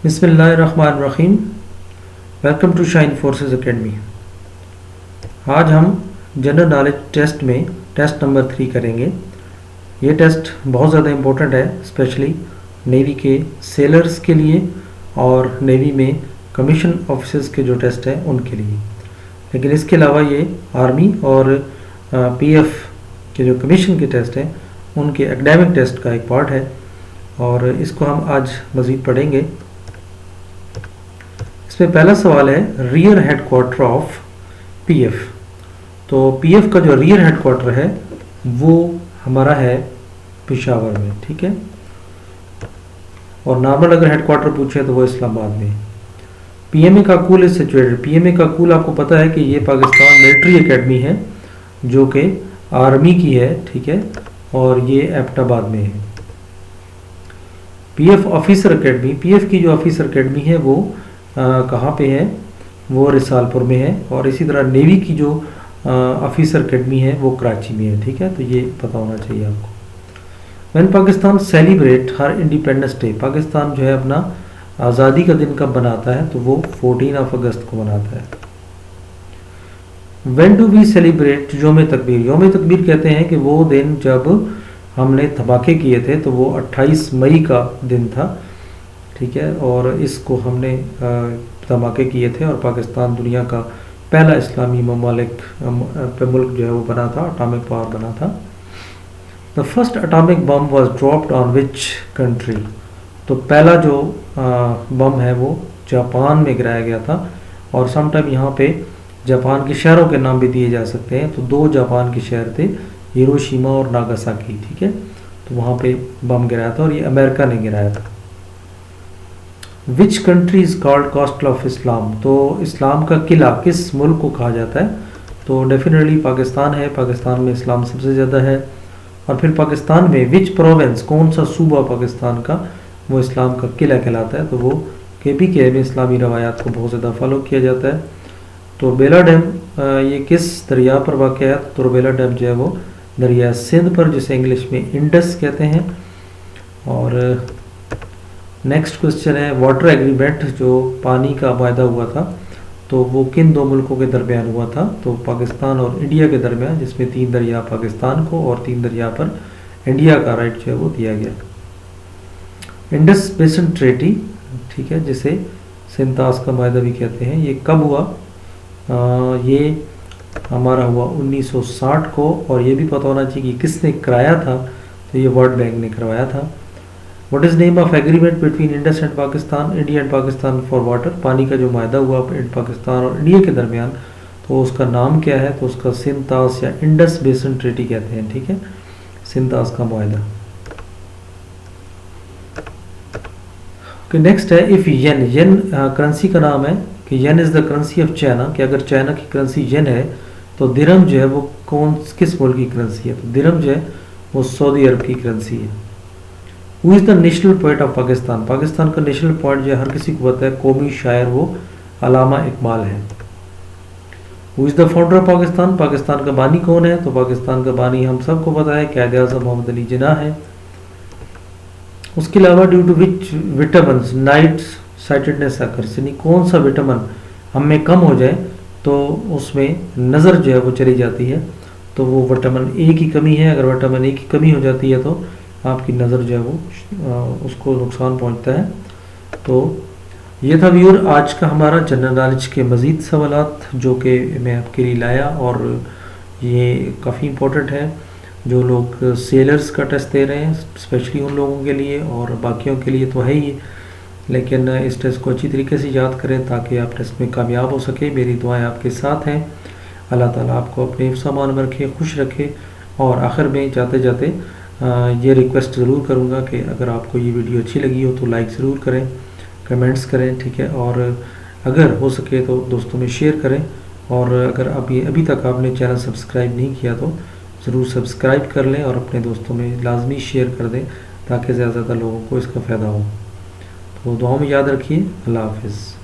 بسم اللہ الرحمن الرحیم. Welcome to Shine Forces Academy. آج ہم جنرل نالج ٹیسٹ میں ٹیسٹ نمبر 3 کریں گے. یہ ٹیسٹ بہت زیادہ امپورٹنٹ ہے، اسپیشلی نیوی کے سیلرز کے لیے اور نیوی میں کمیشن آفیسرز کے جو ٹیسٹ ہیں ان کے لیے. لیکن اس کے علاوہ یہ آرمی اور پی ایف کے جو کمیشن کے ٹیسٹ ہیں ان کے اکیڈیمک ٹیسٹ کا ایک پارٹ ہے، اور اس کو ہم آج مزید پڑھیں گے. اس میں پہلا سوال ہے rear headquarter of P F. تو پی ایف کا جو ریئر ہیڈ کوارٹر ہے وہ ہمارا ہے پشاور میں، ٹھیک ہے. اور نارمل اگر ہیڈ کوارٹر پوچھے تو وہ اسلام آباد میں. پی ایم اے کاکول از سچویٹڈ. پی ایم اے کاکول آپ کو پتہ ہے کہ یہ پاکستان ملٹری اکیڈمی ہے جو کہ آرمی کی ہے، ٹھیک ہے، اور یہ ایبٹ آباد میں ہے. P F officer academy, P F کی جو آفیسر اکیڈمی ہے وہ کہاں پہ ہے؟ وہ رسال پور میں ہے. اور اسی طرح نیوی کی جو آفیسر اکیڈمی ہے وہ کراچی میں ہے، ٹھیک ہے. تو یہ پتہ ہونا چاہیے آپ کو. When Pakistan celebrate Hare independence day, Pakistan جو ہے اپنا آزادی کا دن کب مناتا ہے؟ تو وہ 14 اگست کو مناتا ہے. وین ڈو وی سیلیبریٹ یوم تکبیر؟ یوم تکبیر کہتے ہیں کہ وہ دن جب ہم نے دھماکے کیے تھے، تو وہ 28 مئی کا دن تھا، ٹھیک ہے. اور اس کو ہم نے دھماکے کیے تھے اور پاکستان دنیا کا پہلا اسلامی ملک جو ہے وہ بنا تھا، اٹامک پاور بنا تھا. The first atomic bomb was dropped on which country? تو پہلا جو بم ہے وہ جاپان میں گرایا گیا تھا. اور سم ٹائم یہاں پہ جاپان کے شہروں کے نام بھی دیے جا سکتے ہیں. تو 2 جاپان کے شہر تھے، ہیروشیما اور ناگاساکی، ٹھیک ہے. تو وہاں پہ بم گرایا تھا اور یہ امریکہ نے گرایا تھا. Which country is called castle of Islam? تو اسلام کا قلعہ کس ملک کو کہا جاتا ہے؟ تو ڈیفینیٹلی پاکستان ہے. پاکستان میں اسلام سب سے زیادہ ہے. اور پھر پاکستان میں وچ پروونس، کون سا صوبہ پاکستان کا وہ اسلام کا قلعہ کہلاتا ہے؟ تو وہ کے پی کے میں اسلامی روایات کو بہت زیادہ فالو کیا جاتا ہے. تو بیلا ڈیم یہ کس دریا پر واقع ہے؟ تو بیلا ڈیم جو ہے وہ دریا سندھ پر، جسے انگلش میں انڈس کہتے ہیں. اور نیکسٹ کوشچن ہے واٹر ایگریمنٹ، جو پانی کا معاہدہ ہوا تھا تو وہ کن 2 ملکوں کے درمیان ہوا تھا؟ تو پاکستان اور انڈیا کے درمیان، جس میں 3 دریا پاکستان کو اور 3 دریا پر انڈیا کا رائٹ جو ہے وہ دیا گیا. انڈس بیسن ٹریٹی، ٹھیک ہے، جسے سنتاس کا معاہدہ بھی کہتے ہیں، یہ کب ہوا؟ یہ ہمارا ہوا 1960 کو. اور یہ بھی پتہ ہونا چاہیے کہ کس نے کرایا تھا؟ تو یہ ورلڈ بینک نے کروایا تھا. What is name of agreement between Indus and Pakistan? India and Pakistan for water, پانی کا جو معاہدہ ہوا پاکستان اور انڈیا کے درمیان، تو اس کا نام کیا ہے؟ تو اس کا سنتاس یا انڈس بیسن ٹریٹی کہتے ہیں، ٹھیک ہے، سنتاس کا معاہدہ. نیکسٹ ہے اف ین، ین کرنسی کا نام ہے کہ ین از دا کرنسی آف چائنا، کہ اگر چائنا کی کرنسی ین ہے تو درہم جو ہے وہ کس ملک کی کرنسی ہے؟ تو درہم جو ہے وہ سعودی عرب کی کرنسی ہے. Who is the national poet of Pakistan? Pakistan کا نیشنل پوئٹ جو ہے ہر کسی کو پتہ ہے، قومی شاعر وہ علامہ اقبال ہے. Who is the founder of Pakistan? Pakistan کا بانی کون ہے؟ تو پاکستان کا بانی ہم سب کو پتہ ہے، قائد اعظم محمد علی جناح ہے. اس کے علاوہ due to which vitamins night sightedness occurs, یعنی کون سا وٹامن ہم میں کم ہو جائے تو اس میں نظر جو ہے وہ چلی جاتی ہے؟ تو وہ وٹامن اے کی کمی ہے. اگر وٹامن اے کی کمی ہو جاتی ہے تو آپ کی نظر جو ہے وہ اس کو نقصان پہنچتا ہے. تو یہ تھا ویور آج کا ہمارا جنرل نالج کے مزید سوالات جو کہ میں آپ کے لیے لایا، اور یہ کافی امپورٹنٹ ہے. جو لوگ سیلرز کا ٹیسٹ دے رہے ہیں اسپیشلی ان لوگوں کے لیے، اور باقیوں کے لیے تو ہے ہی، لیکن اس ٹیسٹ کو اچھی طریقے سے یاد کریں تاکہ آپ ٹیسٹ میں کامیاب ہو سکیں. میری دعائیں آپ کے ساتھ ہیں. اللہ تعالیٰ آپ کو اپنے حفظ و امان میں رکھے، خوش رکھے. اور آخر میں جاتے جاتے یہ ریکویسٹ ضرور کروں گا کہ اگر آپ کو یہ ویڈیو اچھی لگی ہو تو لائک ضرور کریں، کمنٹس کریں، ٹھیک ہے. اور اگر ہو سکے تو دوستوں میں شیئر کریں. اور اگر ابھی تک آپ نے چینل سبسکرائب نہیں کیا تو ضرور سبسکرائب کر لیں اور اپنے دوستوں میں لازمی شیئر کر دیں تاکہ زیادہ سے زیادہ لوگوں کو اس کا فائدہ ہو. تو دعاؤں میں یاد رکھیے. اللہ حافظ.